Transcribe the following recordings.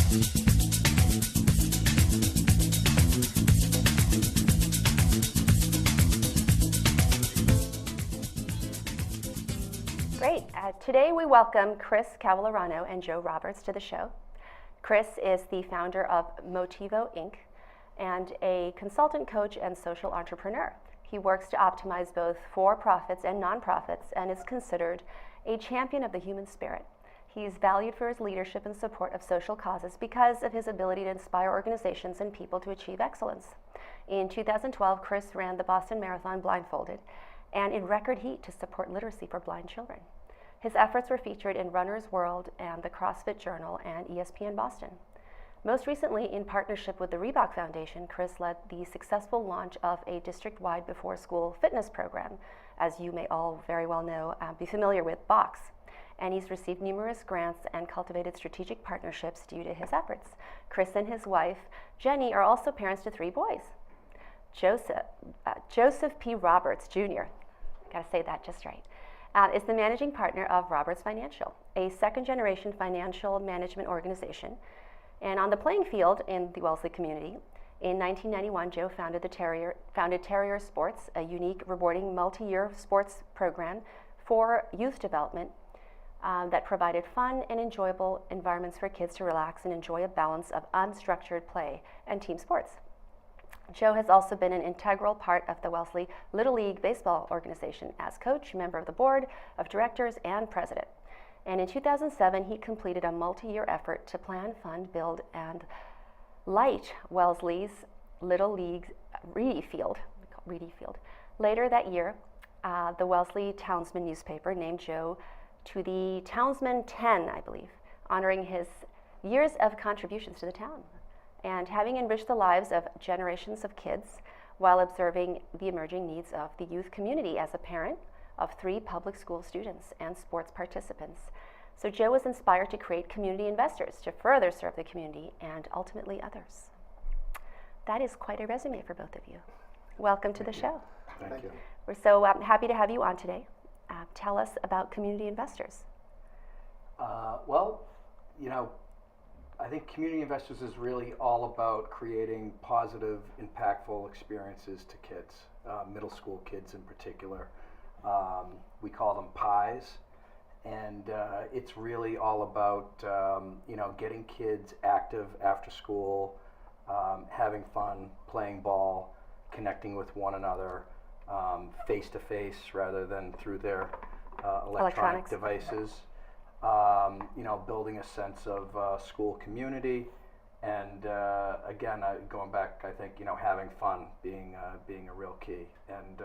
Great. Today we welcome Chris Cavallerano and Joe Roberts to the show. Chris is the founder of Motivo Inc. and a consultant coach and social entrepreneur. He works to optimize both for-profits and nonprofits and is considered a champion of the human spirit. He's valued for his leadership and support of social causes because of his ability to inspire organizations and people to achieve excellence. In 2012, Chris ran the Boston Marathon blindfolded and in record heat to support literacy for blind children. His efforts were featured in Runner's World and the CrossFit Journal and ESPN Boston. Most recently, in partnership with the Reebok Foundation, Chris led the successful launch of a district-wide before-school fitness program, as you may all very well know, be familiar with, BOX. And he's received numerous grants and cultivated strategic partnerships due to his efforts. Chris and his wife, Jenny, are also parents to 3 boys. Joseph P. Roberts, Jr., gotta say that just right, is the managing partner of Roberts Financial, a second-generation financial management organization. And on the playing field in the Wellesley community, in 1991, Joe founded Terrier Sports, a unique, rewarding, multi-year sports program for youth development that provided fun and enjoyable environments for kids to relax and enjoy a balance of unstructured play and team sports. Joe has also been an integral part of the Wellesley Little League Baseball organization as coach, member of the board of directors, and president. And in 2007, he completed a multi-year effort to plan, fund, build, and light Wellesley's Little League Reedy Field. Later that year, the Wellesley Townsman newspaper named Joe to the Townsman 10, I believe, honoring his years of contributions to the town and having enriched the lives of generations of kids while observing the emerging needs of the youth community as a parent of 3 public school students and sports participants. So Joe was inspired to create community investors to further serve the community and ultimately others. That is quite a resume for both of you. Welcome to the show. Thank you. We're so happy to have you on today. Tell us about community investors. Well, you know, I think community investors is really all about creating positive, impactful experiences to kids, middle school kids in particular. We call them pies, and it's really all about getting kids active after school, having fun, playing ball, connecting with one another, face to face rather than through their electronic devices. Building a sense of school community, and again, going back, I think having fun being a real key. And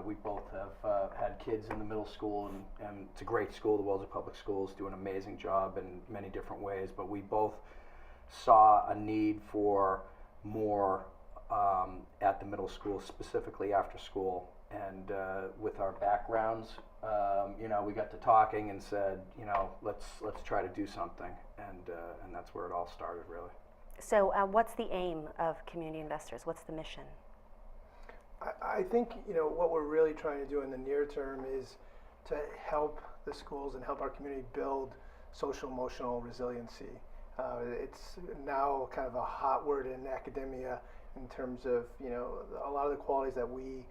we both have had kids in the middle school, and it's a great school. The Wellesley Public Schools do an amazing job in many different ways. But we both saw a need for more at the middle school, specifically after school. And with our backgrounds, we got to talking and said, let's try to do something, and that's where it all started, really. So, what's the aim of community investors? What's the mission? I think what we're really trying to do in the near term is to help the schools and help our community build social emotional resiliency. It's now kind of a hot word in academia in terms of a lot of the qualities that we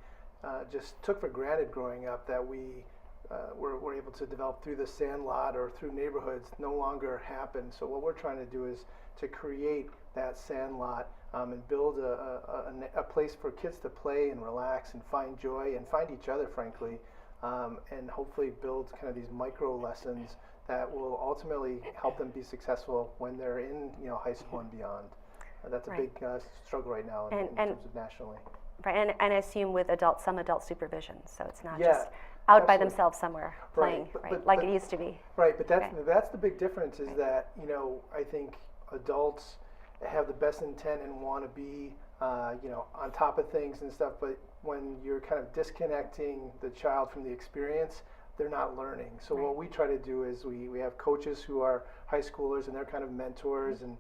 just took for granted growing up, that we were able to develop through the sandlot or through neighborhoods, no longer happen. So what we're trying to do is to create that sandlot and build a place for kids to play and relax and find joy and find each other, frankly, and hopefully build kind of these micro lessons that will ultimately help them be successful when they're in high school and beyond. That's a big struggle right now in terms of nationally. Right, and I assume with some adult supervision, so it's not just out by themselves somewhere playing, like it used to be. Right, but that's the big difference is that, I think adults have the best intent and want to be, on top of things and stuff, but when you're kind of disconnecting the child from the experience, they're not learning. So what we try to do is we have coaches who are high schoolers and they're kind of mentors and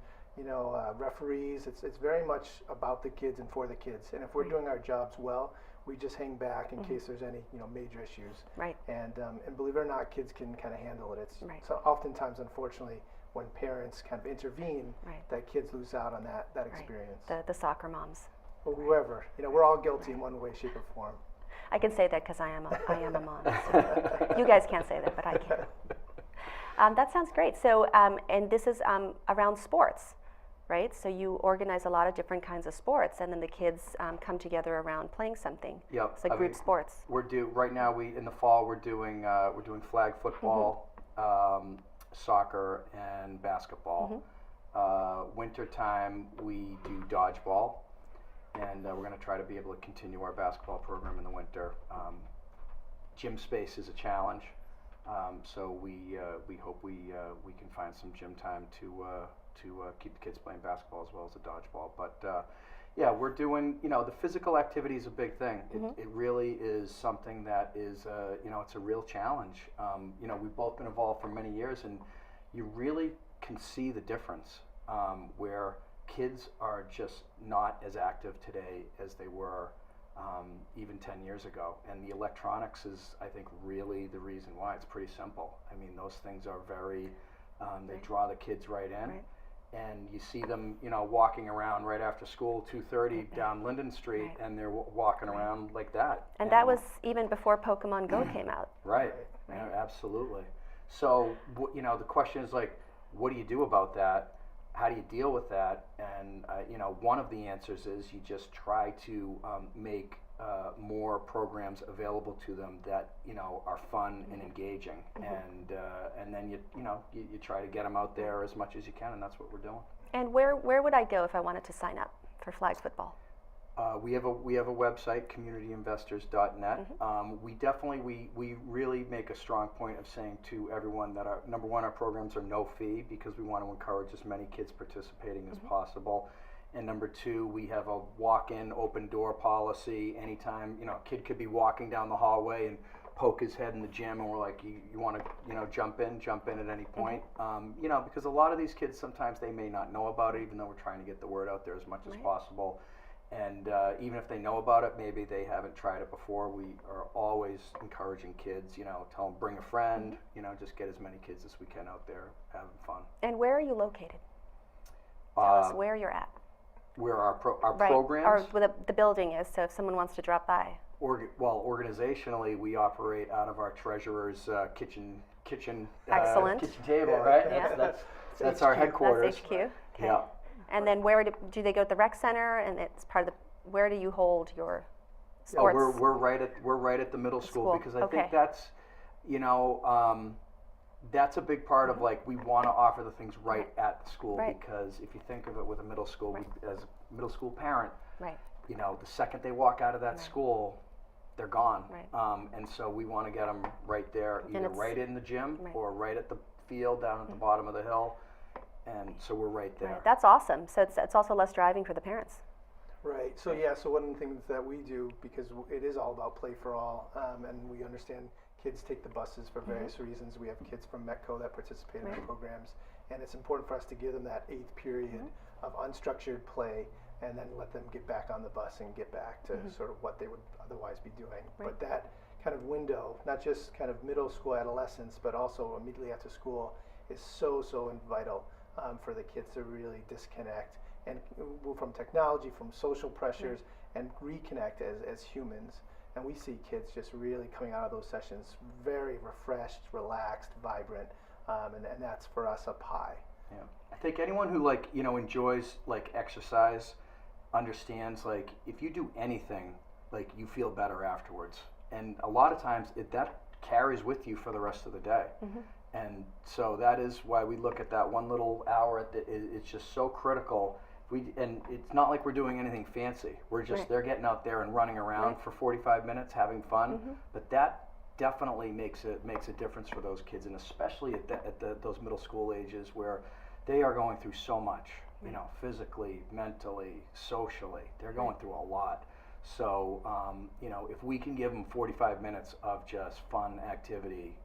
referees. It's very much about the kids and for the kids. And if we're doing our jobs well, we just hang back in case there's any major issues. Right. And believe it or not, kids can kind of handle it. So oftentimes, unfortunately, when parents kind of intervene, Right. that kids lose out on that experience. The soccer moms. Or whoever, we're all guilty in one way, shape, or form. I can say that because I am a mom. So you guys can't say that, but I can. That sounds great. So, and this is around sports, right? So you organize a lot of different kinds of sports, and then the kids come together around playing something. Yep. It's like group sports. Right now. In the fall we're doing flag football, soccer, and basketball. Winter time we do dodgeball, and we're going to try to be able to continue our basketball program in the winter. Gym space is a challenge, so we hope we can find some gym time to keep the kids playing basketball as well as the dodgeball. But yeah, we're doing, the physical activity is a big thing. It really is something that is, it's a real challenge. We've both been involved for many years, and you really can see the difference where kids are just not as active today as they were even 10 years ago. And the electronics is, I think, really the reason why. It's pretty simple. I mean, those things are very, they draw the kids right in. Right. And you see them, walking around right after school, 2:30 down Linden Street, and they're walking around like that. And that was even before Pokemon Go came out. Right. Yeah, absolutely. So, the question is like, what do you do about that? How do you deal with that? And one of the answers is you just try to make more programs available to them that are fun and engaging, and then you try to get them out there as much as you can, and that's what we're doing. And where would I go if I wanted to sign up for flag football? We have a website, communityinvestors.net. We really make a strong point of saying to everyone that number one, our programs are no fee because we want to encourage as many kids participating as possible. And number two, we have a walk-in, open door policy. Anytime, a kid could be walking down the hallway and poke his head in the gym, and we're like, you want to, jump in at any point. Because a lot of these kids, sometimes they may not know about it, even though we're trying to get the word out there as much as possible. And even if they know about it, maybe they haven't tried it before. We are always encouraging kids, tell them bring a friend, just get as many kids as we can out there having fun. And where are you located? Tell us where you're at. Where our Right. programs? Or where the building is, so if someone wants to drop by. Organizationally, we operate out of our treasurer's kitchen Excellent. kitchen table, Yeah. right? Yeah. That's our headquarters. That's HQ. Okay. Yeah. And then where do they go to the rec center? And it's part of the. Where do you hold your Oh, sports? we're right at the middle school, because I think that's, that's a big part of like we want to offer the things right at the school, Right. because if you think of it with a middle school, as a middle school parent, Right. the second they walk out of that school, they're gone. Right. And so we want to get them right there, either it's- right in the gym Right. or right at the field down at the bottom of the hill, and so we're right there. Right. That's awesome. So it's also less driving for the parents. Right. So so one of the things that we do, because it is all about play for all, and we understand kids take the buses for various reasons. We have kids from Metco that participate in our programs, and it's important for us to give them that 8th period of unstructured play, and then let them get back on the bus and get back to sort of what they would otherwise be doing. Right. But that kind of window, not just kind of middle school adolescence, but also immediately after school, is so vital for the kids to really disconnect and move from technology, from social pressures, and reconnect as humans. And we see kids just really coming out of those sessions very refreshed, relaxed, vibrant, and that's for us up high. Yeah. I think anyone who enjoys exercise understands if you do anything, you feel better afterwards. And a lot of times that carries with you for the rest of the day. And so that is why we look at that one little hour. It's just so critical. And it's not like we're doing anything fancy. We're just they're getting out there and running around for 45 minutes, having fun. But that definitely makes a difference for those kids, and especially at those middle school ages where they are going through so much, physically, mentally, socially. They're going through a lot. So if we can give them 45 minutes of just fun activity,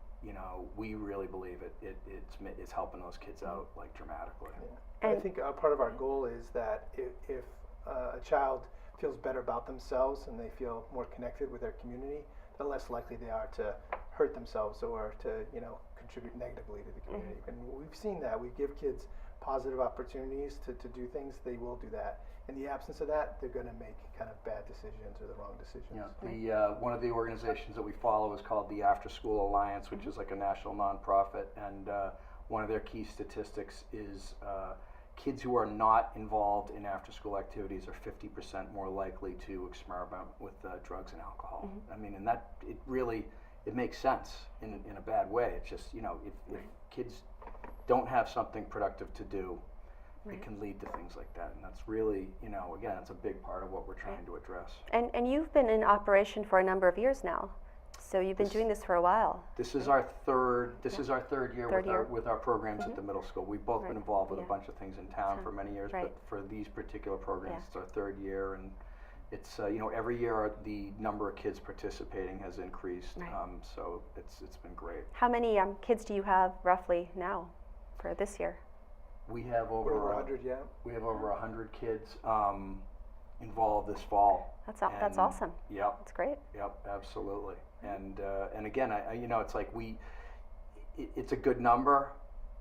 we really believe it's helping those kids out dramatically. And I think part of our goal is that if a child feels better about themselves and they feel more connected with their community, the less likely they are to hurt themselves or to contribute negatively to the community. And we've seen that. We give kids positive opportunities to do things, they will do that. In the absence of that, they're going to make kind of bad decisions or the wrong decisions. Yeah, one of the organizations that we follow is called the After School Alliance, which is like a national nonprofit, and one of their key statistics is kids who are not involved in after-school activities are 50% more likely to experiment with drugs and alcohol. I mean, and that it really makes sense in a bad way. It's just, you know, if kids don't have something productive to do, it can lead to things like that, and that's really, you know, again, it's a big part of what we're trying to address. And you've been in operation for a number of years now, so you've been doing this for a while. This is our third. This is our third year with our programs at the middle school. We've both been involved with a bunch of things in town for many years, but for these particular programs, it's our third year, and it's you know, every year the number of kids participating has increased. So it's been great. How many kids do you have roughly now for this year? We have over 100, yeah. We have over 100 kids involved this fall. That's awesome. Yep. That's great. Yep, absolutely. And again, I you know, it's like it's a good number.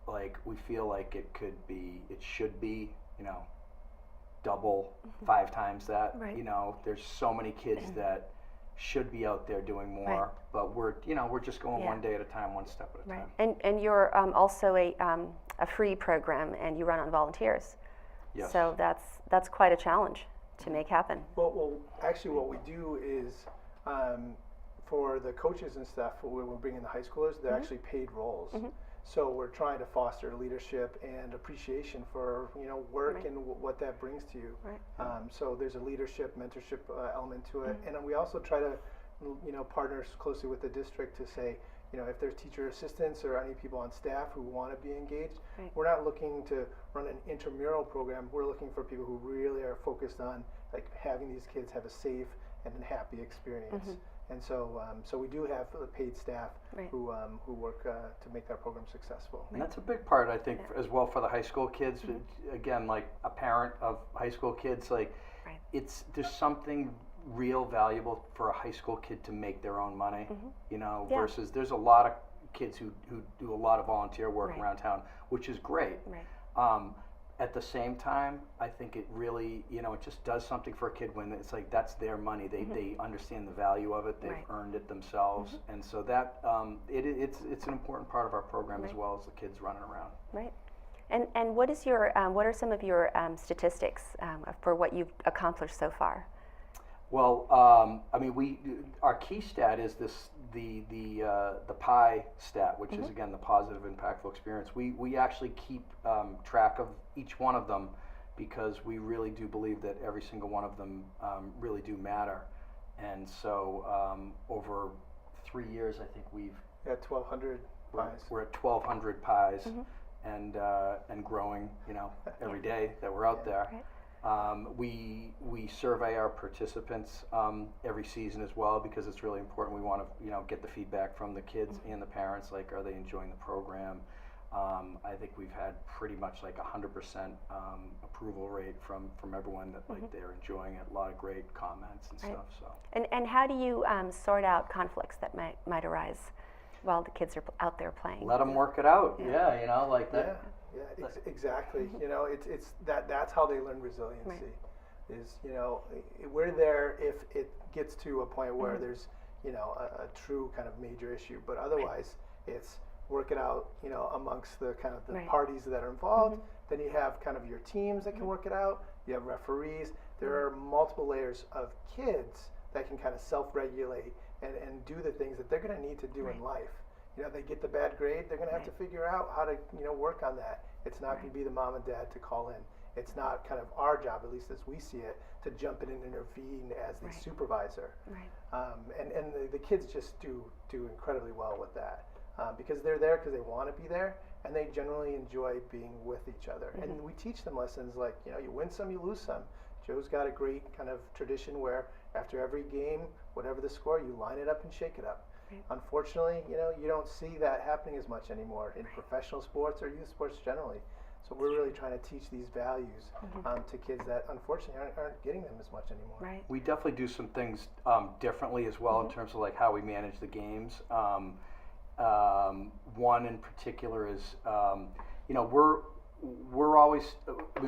Like, we feel like it should be, you know, double, 5 times that. You know, there's so many kids that should be out there doing more, but we're just going one day at a time, one step at a time. And you're also a free program, and you run on volunteers. Yes. So that's quite a challenge to make happen. Well, actually, what we do is for the coaches and stuff, when we're bringing the high schoolers, they're actually paid roles. So we're trying to foster leadership and appreciation for, you know, work and what that brings to you. So there's a leadership, mentorship element to it, and we also try to, you know, partner closely with the district to say, you know, if there's teacher assistants or any people on staff who want to be engaged, we're not looking to run an intramural program. We're looking for people who really are focused on like having these kids have a safe and happy experience. And so, so we do have paid staff who work to make that program successful. And that's a big part, I think, as well for the high school kids. Again, like a parent of high school kids, like there's something real valuable for a high school kid to make their own money, you know, versus there's a lot of kids who do a lot of volunteer work around town, which is great. At the same time, I think it really, you know, it just does something for a kid when it's like that's their money. They understand the value of it. They've earned it themselves, and so that it's an important part of our program as well as the kids running around. Right. And what is your what are some of your statistics for what you've accomplished so far? Well, I mean, our key stat is the PI stat, which is again the positive, impactful experience. We actually keep track of each one of them because we really do believe that every single one of them really do matter. And so over 3 years, I think we've 1,200 pies. We're at 1,200 pies, and growing. You know, every day that we're out there. We survey our participants every season as well because it's really important. We want to, you know, get the feedback from the kids and the parents, like, are they enjoying the program? I think we've had pretty much like 100% approval rate from everyone that like they're enjoying it. A lot of great comments and stuff. So. And how do you sort out conflicts that might arise while the kids are out there playing? Let them work it out. Yeah, you know, like that. Yeah, exactly. You know, it's that's how they learn resiliency. Is, you know, we're there if it gets to a point where there's, you know, a true kind of major issue, but otherwise it's work it out, you know, amongst the kind of the parties that are involved. Then you have kind of your teams that can work it out. You have referees. There are multiple layers of kids that can kind of self-regulate and do the things that they're going to need to do in life. You know, they get the bad grade, they're going to have to figure out how to, you know, work on that. It's not going to be the mom and dad to call in. It's not kind of our job, at least as we see it, to jump in and intervene as the supervisor. And the kids just do incredibly well with that because they're there because they want to be there, and they generally enjoy being with each other. And we teach them lessons like, you know, you win some, you lose some. Joe's got a great kind of tradition where after every game, whatever the score, you line it up and shake it up. Unfortunately, you know, you don't see that happening as much anymore in professional sports or youth sports generally. So we're really trying to teach these values to kids that unfortunately aren't getting them as much anymore. We definitely do some things differently as well in terms of like how we manage the games. One in particular is, you know, we're always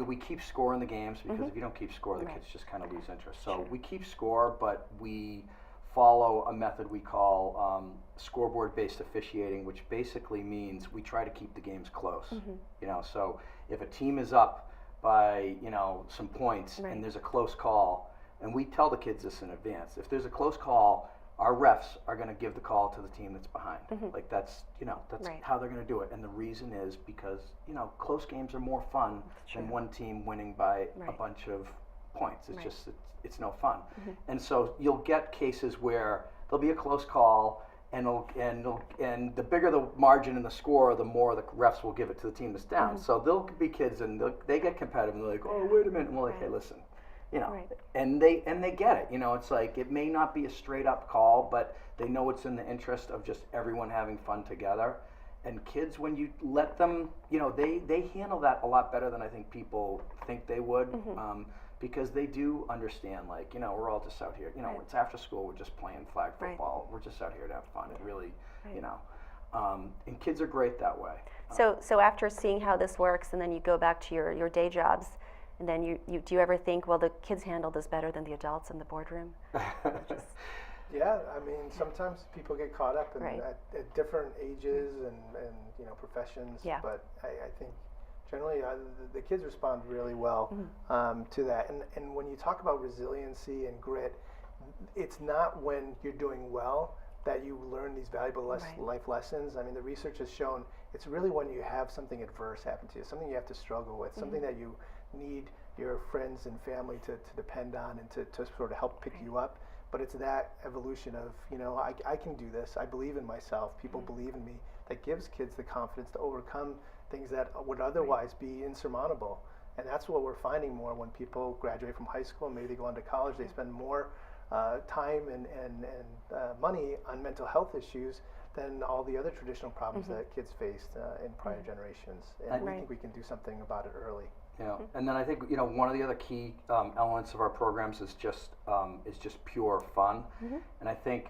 we keep score in the games because if you don't keep score, the kids just kind of lose interest. So we keep score, but we follow a method we call scoreboard-based officiating, which basically means we try to keep the games close. You know, so if a team is up by, you know, some points and there's a close call, and we tell the kids this in advance, if there's a close call, our refs are going to give the call to the team that's behind. Like that's, you know, that's how they're going to do it. And the reason is because, you know, close games are more fun than one team winning by a bunch of points. It's just, it's no fun. And so you'll get cases where there'll be a close call, and the bigger the margin in the score, the more the refs will give it to the team that's down. So there'll be kids and they get competitive and they're like, oh, wait a minute. And we're like, hey, listen. You know, and they get it. You know, it's like it may not be a straight up call, but they know it's in the interest of just everyone having fun together. And kids, when you let them, you know, they handle that a lot better than I think people think they would, because they do understand. Like, you know, we're all just out here. You know, it's after school. We're just playing flag football. We're just out here to have fun. It really, you know, and kids are great that way. So after seeing how this works, and then you go back to your day jobs. And then you do you ever think, well, the kids handle this better than the adults in the boardroom? Yeah, I mean, sometimes people get caught up in, at different ages and you know, professions. But I think generally the kids respond really well to that. And when you talk about resiliency and grit, it's not when you're doing well that you learn these valuable life lessons. I mean, the research has shown it's really when you have something adverse happen to you, something you have to struggle with, something that you need your friends and family to depend on and to sort of help pick you up. But it's that evolution of, you know, I can do this. I believe in myself. People believe in me. That gives kids the confidence to overcome things that would otherwise be insurmountable. And that's what we're finding more when people graduate from high school and maybe they go on to college. They spend more time and money on mental health issues than all the other traditional problems that kids faced in prior generations. And we think we can do something about it early. Yeah, and then I think, you know, one of the other key elements of our programs is just pure fun. And I think,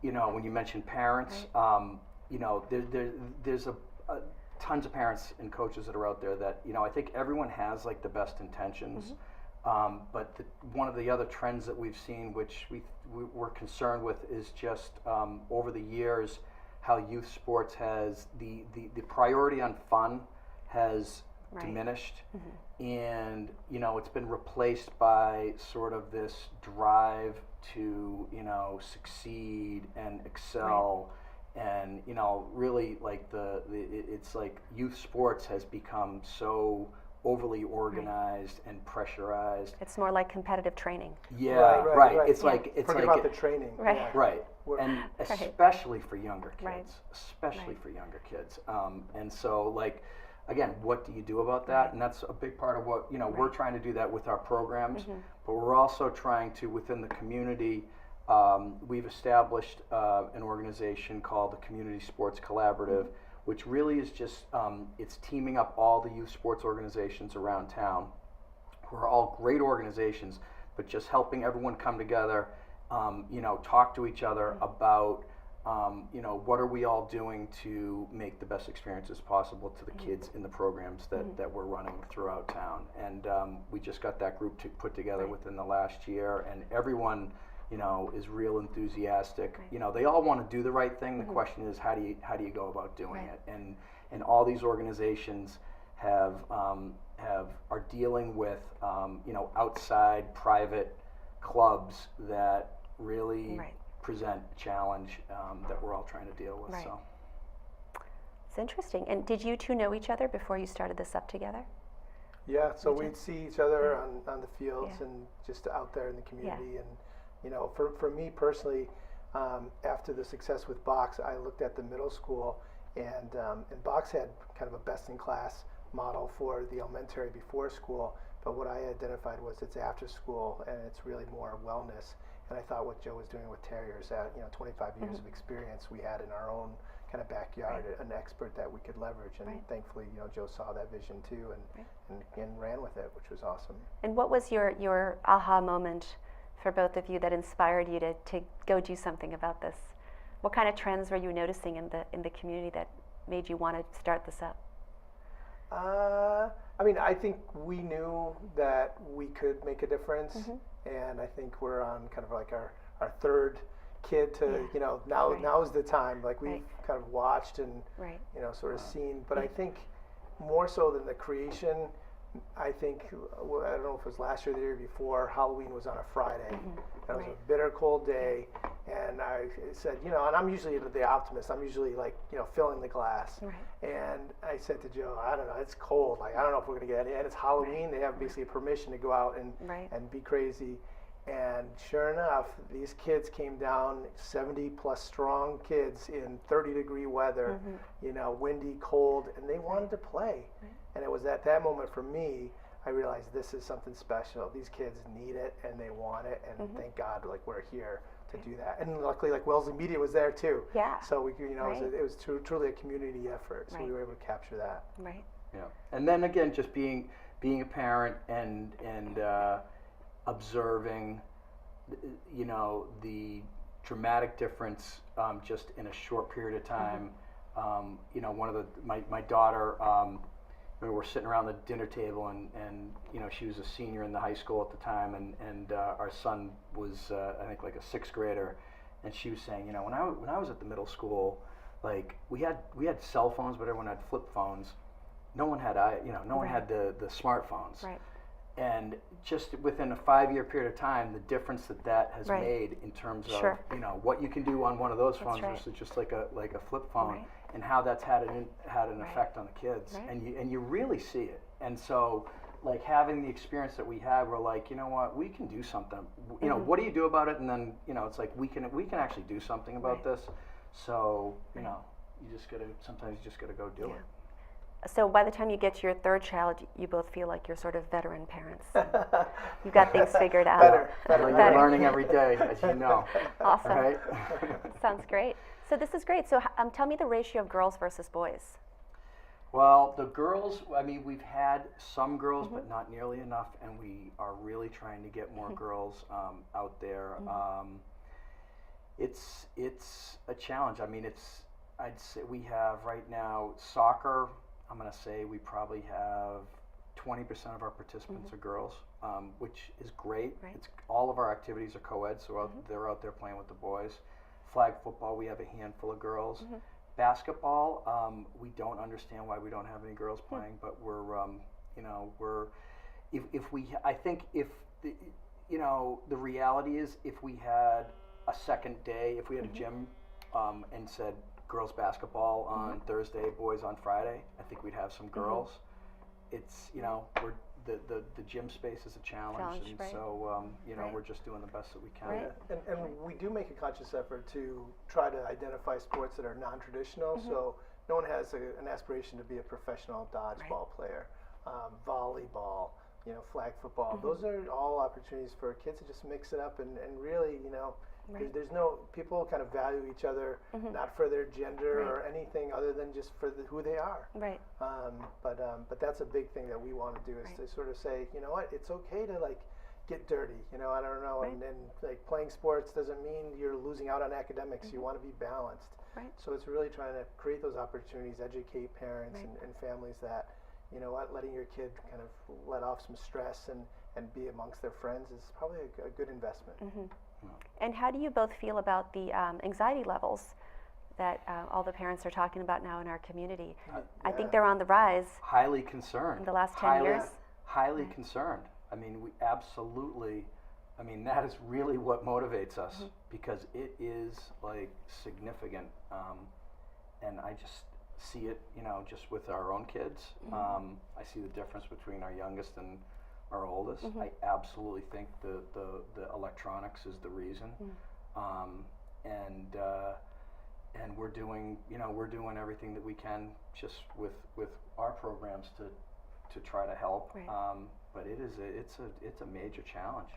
you know, when you mention parents, you know, there's tons of parents and coaches that are out there that, you know, I think everyone has like the best intentions. But one of the other trends that we've seen, which we're concerned with, is just over the years how youth sports has the priority on fun has diminished, and you know, it's been replaced by sort of this drive to, you know, succeed and excel. And you know, really like it's like youth sports has become so overly organized and pressurized. It's more like competitive training. Yeah, right. It's like it's forget like about the training. Right, and especially for younger kids, for younger kids. And so like, again, what do you do about that? And that's a big part of what, you know, we're trying to do that with our programs, but we're also trying to, within the community, we've established an organization called the Community Sports Collaborative, which really is just, it's teaming up all the youth sports organizations around town, who are all great organizations, but just helping everyone come together, you know, talk to each other about, you know, what are we all doing to make the best experiences possible to the kids in the programs that we're running throughout town. And we just got that group put together within the last year, and everyone, you know, is real enthusiastic. You know, they all want to do the right thing. The question is, how do you go about doing it? And all these organizations are dealing with, you know, outside private clubs that really present a challenge that we're all trying to deal with. So it's interesting. And did you two know each other before you started this up together? Yeah, so we'd see each other on the fields and just out there in the community. And you know, for me personally, after the success with box, I looked at the middle school, and box had kind of a best-in-class model for the elementary before school, but what I identified was it's after school, and it's really more wellness. And I thought what Joe was doing with terriers, at, you know, 25 years of experience we had in our own kind of backyard, an expert that we could leverage, and thankfully, you know, Joe saw that vision too, and ran with it, which was awesome. And what was your aha moment for both of you that inspired you to go do something about this? What kind of trends were you noticing in the community that made you want to start this up? I mean, I think we knew that we could make a difference, and I think we're on kind of like our third kid to, you know, now is the time. Like we've kind of watched and, you know, sort of seen. But I think more so than the creation, I think, I don't know if it was last year or the year before, Halloween was on a Friday. And it was a bitter cold day, and I said, you know, and I'm usually the optimist. I'm usually like, you know, filling the glass. And I said to Joe, I don't know, it's cold. Like, I don't know if we're going to get any. And it's Halloween. They have basically permission to go out and be crazy. And sure enough, these kids came down, 70 plus strong kids in 30-degree weather, you know, windy, cold, and they wanted to play. And it was at that moment for me, I realized this is something special. These kids need it and they want it, and thank God, like, we're here to do that. And luckily, like, Wellesley Media was there too. Yeah. So we, you know, it was truly a community effort. So we were able to capture that. Yeah. And then again, just being a parent and observing, you know, the dramatic difference just in a short period of time. You know, one of my daughter. We were sitting around the dinner table, and you know, she was a senior in the high school at the time, and our son was I think like a sixth grader, and she was saying, you know, when I was at the middle school, like we had cell phones, but everyone had flip phones. No one had no one had the smartphones. And just within a 5-year period of time, the difference that has made in terms of you know what you can do on one of those phones versus just like a flip phone, and how that's had an effect on the kids, and you really see it. And so, like, having the experience that we had, we're like, you know what, we can do something. You know, what do you do about it? And then, you know, it's like we can actually do something about this. So, you know, sometimes you just gotta go do it. So by the time you get to your third child, you both feel like you're sort of veteran parents. You've got things figured out. Better. You're learning every day, as you know. Awesome. Right? Sounds great. So this is great. So tell me the ratio of girls versus boys. Well, the girls, I mean, we've had some girls, but not nearly enough, and we are really trying to get more girls out there. It's a challenge. I mean, I'd say we have right now soccer. I'm going to say we probably have 20% of our participants are girls, which is great. It's all of our activities are co-ed, so they're out there playing with the boys. Flag football, we have a handful of girls. Basketball, we don't understand why we don't have any girls playing, but we're, you know, I think if you know, the reality is if we had a second day, if we had a gym and said girls basketball on Thursday, boys on Friday, I think we'd have some girls. It's, you know, the gym space is a challenge, and so you know, we're just doing the best that we can. And we do make a conscious effort to try to identify sports that are non-traditional. So no one has an aspiration to be a professional dodgeball player, volleyball, you know, flag football. Those are all opportunities for kids to just mix it up and really, you know. There's no, people kind of value each other not for their gender or anything other than just for who they are. But that's a big thing that we want to do is to sort of say, you know what, it's okay to like get dirty. You know, I don't know, and like playing sports doesn't mean you're losing out on academics. You want to be balanced. So it's really trying to create those opportunities, educate parents and families that, you know what, letting your kid kind of let off some stress and be amongst their friends is probably a good investment. And how do you both feel about the anxiety levels that all the parents are talking about now in our community? I think they're on the rise. Highly concerned. In the last 10 years? Highly concerned. I mean, we absolutely, I mean, that is really what motivates us because it is like significant. And I just see it, you know, just with our own kids. I see the difference between our youngest and our oldest. I absolutely think the electronics is the reason, and we're doing, you know, we're doing everything that we can just with our programs to try to help. But it's a major challenge.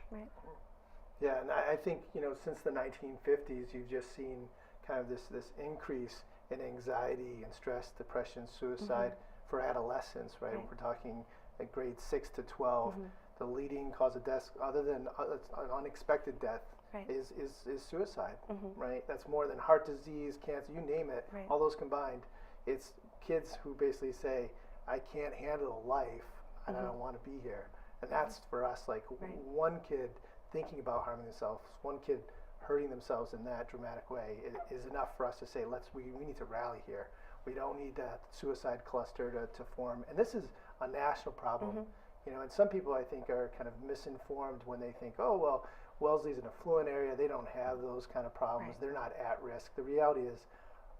Yeah, and I think, you know, since the 1950s, you've just seen kind of this increase in anxiety and stress, depression, suicide for adolescents. We're talking grades 6 to 12, the leading cause of death, other than an unexpected death, Right. is suicide, right? That's more than heart disease, cancer, you name it, Right. all those combined. It's kids who basically say, I can't handle life and I don't want to be here. And that's for us, like Right. one kid thinking about harming themselves, one kid hurting themselves in that dramatic way is enough for us to say, we need to rally here. We don't need that suicide cluster to form. And this is a national problem. You know, and some people I think are kind of misinformed when they think, oh, well, Wellesley's an affluent area, they don't have those kind of problems, Right. they're not at risk. The reality is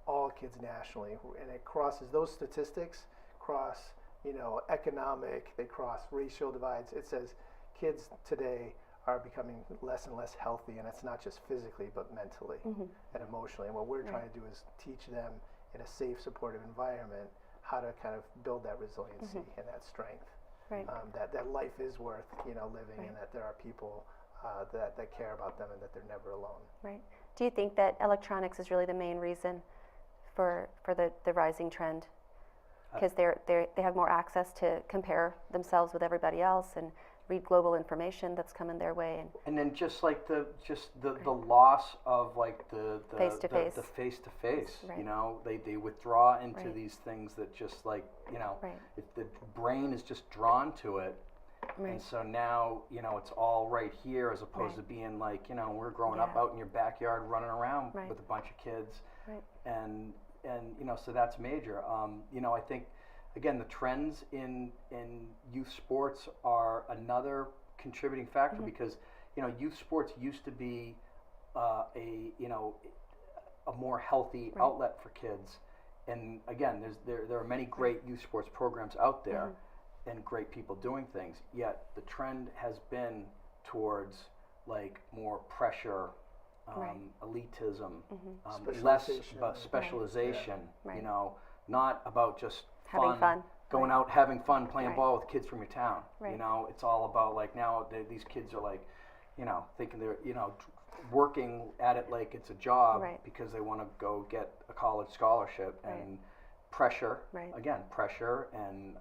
all kids nationally, and it crosses those statistics, cross, you know, economic, they cross racial divides. It says kids today are becoming less and less healthy, and it's not just physically, but mentally and emotionally. And what we're trying to do is teach them in a safe, supportive environment how to kind of build that resiliency and that strength. Right. That life is worth, you know, living, Right. and that there are people that care about them and that they're never alone. Right. Do you think that electronics is really the main reason for the rising trend? Because they have more access to compare themselves with everybody else and read global information that's coming their way. And then just like the loss of like the Face-to-face. the face to face, Right. you know, they withdraw into Right. these things that just like, you know, Right. if the brain is just drawn to it. Right. And so now, you know, it's all right here as opposed Right. to being like, you know, we're growing up Yeah. out in your backyard running around Right. with a bunch of kids. Right. And you know, so that's major. You know, I think again the trends in youth sports are another contributing factor because, you know, youth sports used to be a more healthy Right. outlet for kids. And again, there are many great youth sports programs out there and great people doing things. Yet the trend has been towards like more pressure, Right. elitism, less Specialization. about specialization. Right. You know, not about just Having fun. going Right. out having fun, playing Right. ball with kids from your town. You Right. know, it's all about like now these kids are like, you know, thinking they're, you know, working at it like it's a job Right. because they want to go get a college scholarship. Right. And pressure, Right. again, pressure, and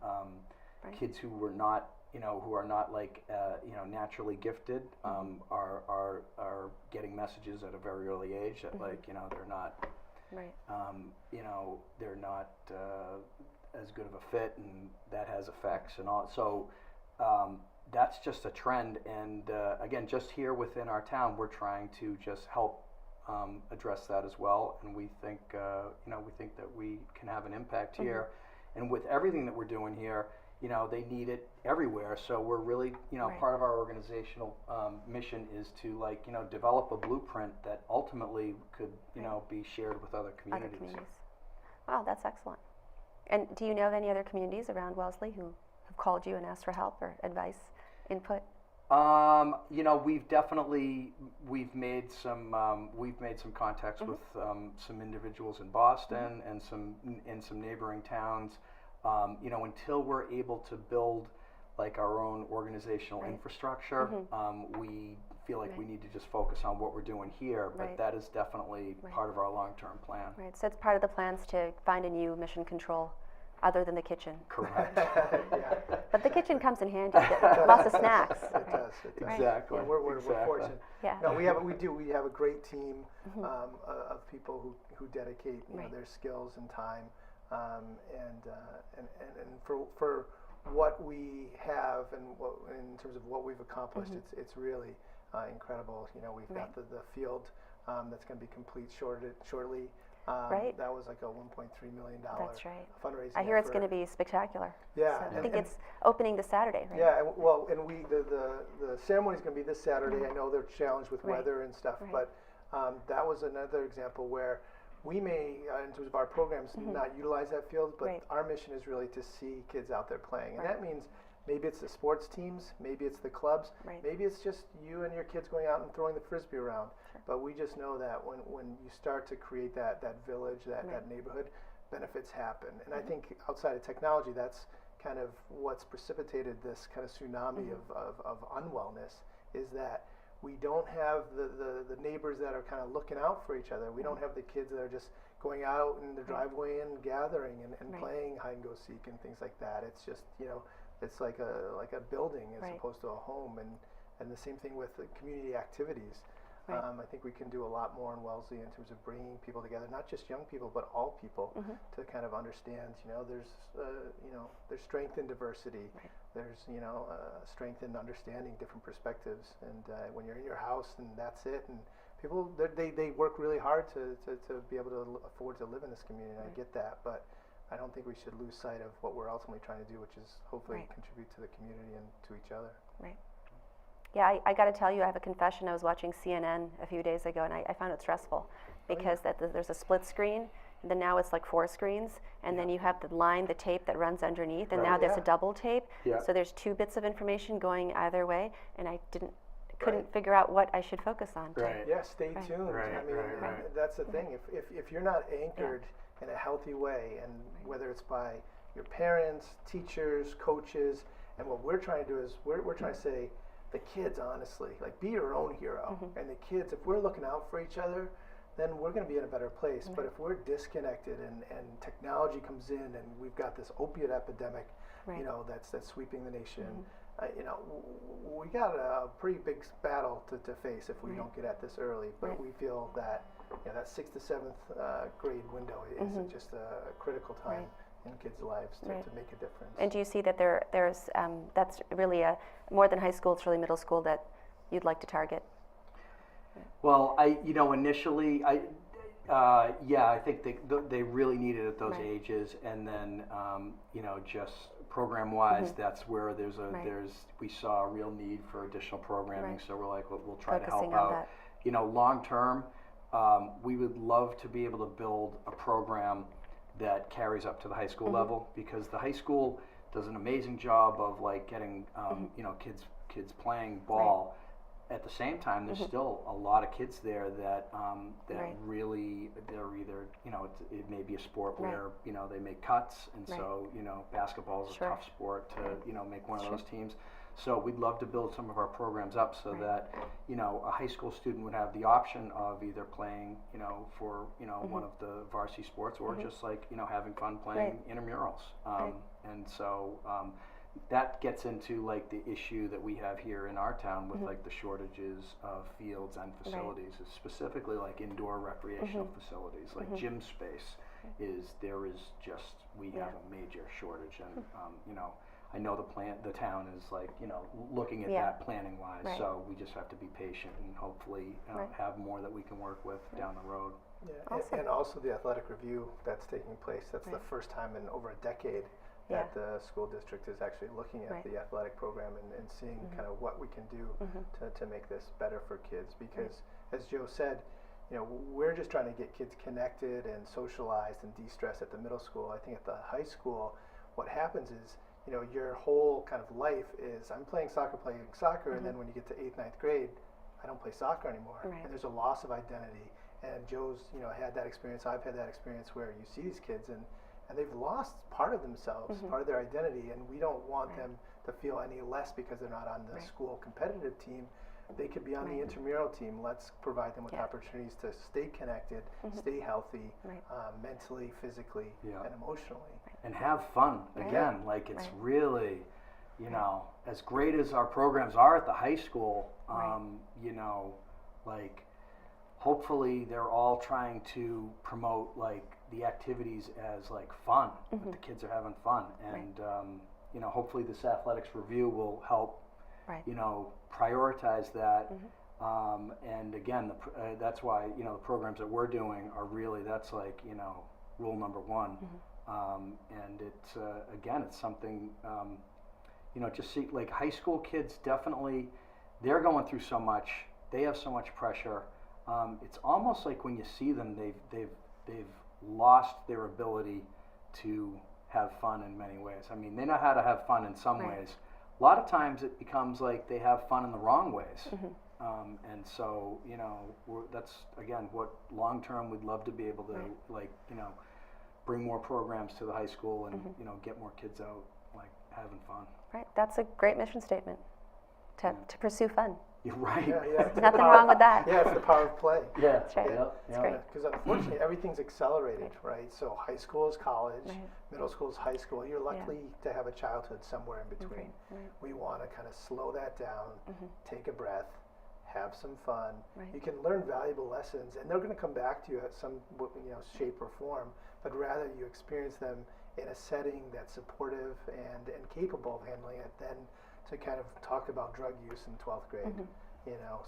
Right. kids who were not, you know, who are not like, you know, naturally gifted, are getting messages at a very early age that like, you know, they're not, Right. you know, they're not as good of a fit, and that has effects and all. So that's just a trend, and again, just here within our town, we're trying to just help address that as well. And we think, you know, we think that we can have an impact here, and with everything that we're doing here, you know, they need it everywhere. So we're really, you know, Right. part of our organizational mission is to like, you know, develop a blueprint that ultimately could, you know, be shared with other Other communities. communities. Wow, that's excellent. And do you know of any other communities around Wellesley who have called you and asked for help or advice, input? You know, we've made some contacts with some individuals in Boston and some neighboring towns. You know, until we're able to build like our own organizational Right. infrastructure, we feel like we Right. need to just focus on what we're doing here. But Right. that is definitely Right. part of our long-term plan. Right. So it's part of the plans to find a new mission control other than the kitchen. Correct. Yeah. But the kitchen comes in handy. You get lots of snacks. It right? does. It does. Exactly. Yeah, we're Exactly. fortunate. Yeah. No, we have a great team of people who dedicate Right. their skills and time, and for what we have and what in terms of what we've accomplished, it's really incredible. You know, we've got Right. the field that's going to be complete shortly. Right. That was like a $1.3 million That's right. fundraising. I hear it's effort. going to be spectacular. Yeah, So I and- think and- it's opening this Saturday, right? Yeah, and the ceremony is going to be this Saturday. I know they're challenged with Right. weather and stuff, Right. but that was another example where we may, in terms of our programs, not utilize that field, but Right. our mission is really to see kids out there playing, and Right. that means maybe it's the sports teams, maybe it's the clubs, Right. maybe it's just you and your kids going out and throwing the frisbee around. Sure. But we just know that when you start to create that village, that Right. neighborhood, benefits happen. And I think outside of technology, that's kind of what's precipitated this kind of tsunami of unwellness, is that we don't have the neighbors that are kind of looking out for each other. We don't have the kids that are just going out in the driveway and gathering and Right. playing hide and go seek and things like that. It's just, it's like a building as Right. opposed to a home, and the same thing with the community activities. Right. I think we can do a lot more in Wellesley in terms of bringing people together, not just young people, but all people, to kind of understand, there's strength in diversity. Right. There's, strength in understanding different perspectives. And when you're in your house and that's it, and people, they work really hard to be able to afford to live in this community. And I get that, but I don't think we should lose sight of what we're ultimately trying to do, which is hopefully Right. contribute to the community and to each other. Right. Yeah, I got to tell you, I have a confession. I was watching CNN a few days ago, and I found it stressful because there's a split screen, and then now it's like 4 screens, and then you have the tape that runs underneath, and Right. now there's Yeah. a double tape. Yeah. So there's 2 bits of information going either way, and I couldn't figure out what I should focus on. Right. Yeah, stay Right. tuned. Right, I mean, right, right. that's the thing. If you're not anchored in a healthy way, and whether it's by your parents, teachers, coaches, and what we're trying to do is we're trying to say, the kids, honestly, like, be your own hero. And the kids, if we're looking out for each other, then we're going to be in a better place. But if we're disconnected and technology comes in and we've got this opiate epidemic, Right. that's sweeping the nation, we got a pretty big battle to face if we don't get at this early. But Right. we feel that that 6th to 7th grade window is just a critical time Right. in kids' lives to make a difference. And do you see that there's that's really more than high school, it's really middle school that you'd like to target? Well, initially, I think they really need it at those Right. ages, and then, just program-wise, that's where Right. we saw a real need for additional programming, Right. so we're like, we'll try Focusing to help on out. that. Long term, we would love to be able to build a program that carries up to the high school level, because the high school does an amazing job of like getting, kids playing ball. At the same time, there's still a lot of kids there that Right. really, they're either, it may be a sport Right. where, they make cuts, and Right. so, basketball is Sure. a tough sport to, make one of Sure. those teams. So we'd love to build some of our programs up so Right. that, a high school student would have the option of either playing, for, one of the varsity sports, or just like, having fun playing intramurals. Right. And so, that gets into like the issue that we have here in our town with like the shortages of fields and facilities, is specifically like indoor recreational facilities, like gym space there is just, we have a major shortage, and I know the town is like, looking at that planning wise, Right. so we just have to be patient and hopefully have more that we can work with down the road. Yeah, Awesome. and also the athletic review that's taking place. That's the first time in over a decade that the school district is actually looking at the athletic program and seeing kind of what we can do to make this better for kids. Because as Joe said, we're just trying to get kids connected and socialized and de-stressed at the middle school. I think at the high school, what happens is, your whole kind of life is, I'm playing soccer, and then when you get to 8th, 9th grade, I don't play soccer anymore. Right. And there's a loss of identity. And Joe's, had that experience. I've had that experience where you see these kids and they've lost part of themselves, part of their identity, and we don't want them to feel any less because they're not on the school competitive team. They could be on the intramural team. Let's provide them with opportunities to stay connected, stay healthy, mentally, physically, and emotionally. And have fun. Again, like it's really, as great as our programs are at the high school, like hopefully they're all trying to promote like the activities as like fun, that the kids are having fun, and hopefully this athletics review will help prioritize that. And again, that's why the programs that we're doing are really, that's like rule number 1. And it's again, it's something just see, like high school kids, definitely they're going through so much, they have so much pressure. It's almost like when you see them, they've lost their ability to have fun in many ways. I mean, they know how to have fun in some ways. A lot of times it becomes like they have fun in the wrong ways. And so, that's again what long term we'd love to be able to bring more programs to the high school and get more kids out like having fun. Right. That's a great mission statement. To pursue fun. You're right. Yeah. Nothing wrong with that. Yeah, it's the power of play. Yeah, That's right. That's great. Because unfortunately, everything's accelerated, right? So high school is college, middle school is high school. You're lucky to have a childhood somewhere in between. We want to kind of slow that down, take a breath, have some fun. Right. You can learn valuable lessons, and they're going to come back to you at some shape or form. But rather, you experience them in a setting that's supportive and capable of handling it, than to kind of talk about drug use in 12th grade.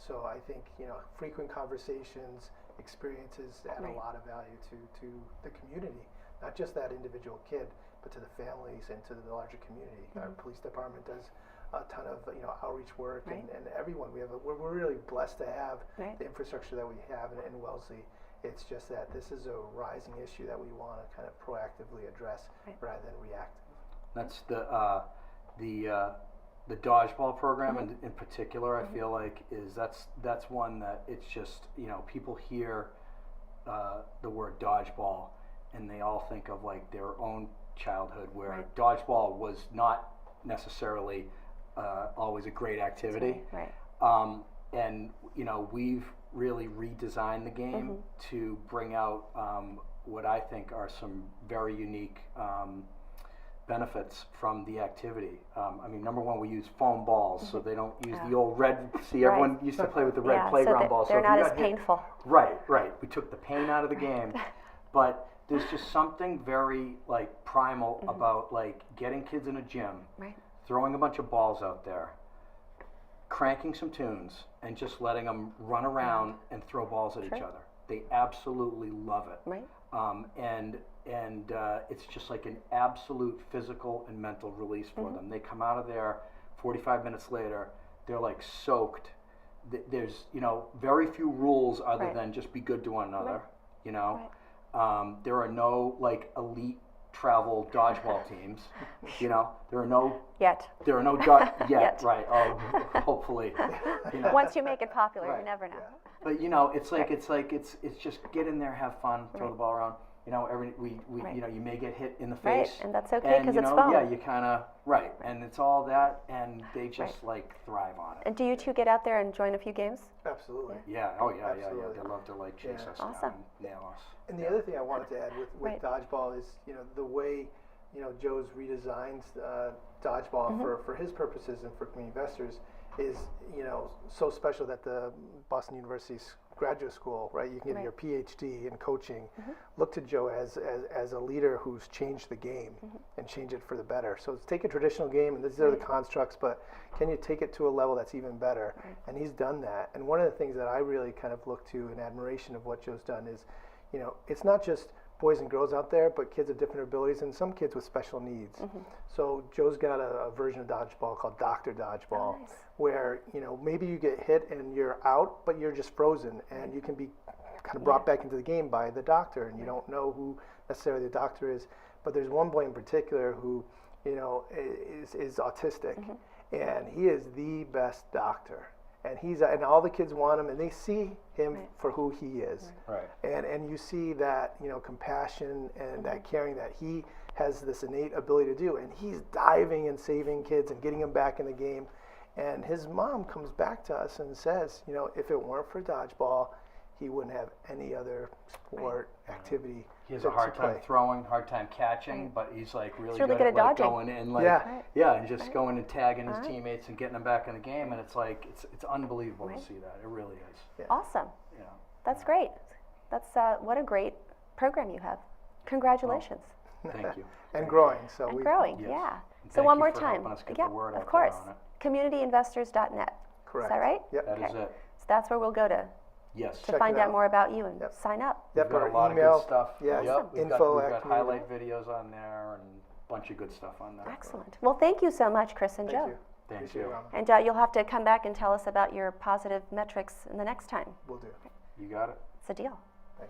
So I think frequent conversations, experiences add a lot of value to the community, not just that individual kid, but to the families and to the larger community. Our police department does a ton of outreach work, and everyone. We're really blessed to have the infrastructure that we have in Wellesley. It's just that this is a rising issue that we want to kind of proactively address rather than reactive. That's the dodgeball program in particular. I feel like that's one that it's just people hear the word dodgeball and they all think of like their own childhood where dodgeball was not necessarily always a great activity. And we've really redesigned the game to bring out what I think are some very unique benefits from the activity. I mean, number one, we use foam balls, so they don't use the old red. See, everyone used to play with the red playground so balls. They're so not as painful. Right. We took the pain out of the game, but there's just something very like primal about like getting kids in a gym, throwing a bunch of balls out there, cranking some tunes, and just letting them run around and throw balls at each other. They absolutely love it. And it's just like an absolute physical and mental release for them. They come out of there 45 minutes later, they're like soaked. There's very few rules other than just be good to one another. There are no like elite travel dodgeball teams. There are no Yet. There are no yet. Right. Oh, hopefully. Once you make it popular, you never know. But it's just get in there, have fun, throw the ball around. You may get hit in the face, and that's okay because it's fun. Yeah, you kind of and it's all that, and they just like thrive on it. And do you two get out there and join a few games? Absolutely. Yeah. Oh yeah. They love to like chase us down and nail us. And the other thing I wanted to add with dodgeball is the way Joe's redesigned dodgeball for his purposes and for community investors is so special that the Boston University's graduate school, you can get your PhD in coaching. Look to Joe as a leader who's changed the game and changed it for the better. So take a traditional game, and these are the constructs, but can you take it to a level that's even better? And he's done that. And one of the things that I really kind of look to in admiration of what Joe's done is, it's not just boys and girls out there, but kids of different abilities and some kids with special needs. So Joe's got a version of dodgeball called Dr. Dodgeball, where maybe you get hit and you're out, but you're just frozen, and you can be kind of brought back into the game by the doctor, and you don't know who necessarily the doctor is. But there's one boy in particular who is autistic, and he is the best doctor. And all the kids want him, and they see him for who he is. And you see that compassion and that caring that he has this innate ability to do, and he's diving and saving kids and getting them back in the game. And his mom comes back to us and says, if it weren't for dodgeball, he wouldn't have any other sport activity. He has a hard time throwing, hard time catching, but he's like really good at dodging. Going in, and just going and tagging his teammates and getting them back in the game. And it's like it's unbelievable to see that. It really is. Awesome. That's great. That's what a great program you have. Congratulations. Thank you. And growing. So growing. Yes. Yeah. And So one more for time. helping us get the word of out course. there on it. Communityinvestors.net. Correct. Is that right? Yep. That is it. So that's where we'll go to Yes. to find out more about you and sign up. We've got a lot of good stuff. Yeah. Yep. We've Info got highlight videos on there and a bunch of good stuff on there. Excellent. Well, thank you so much, Chris and Thank Joe. you. Thank Appreciate you. it, Rama. And you'll have to come back and tell us about your positive metrics in the next time. Will do. You got it. It's a deal.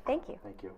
Thank you. Thank you.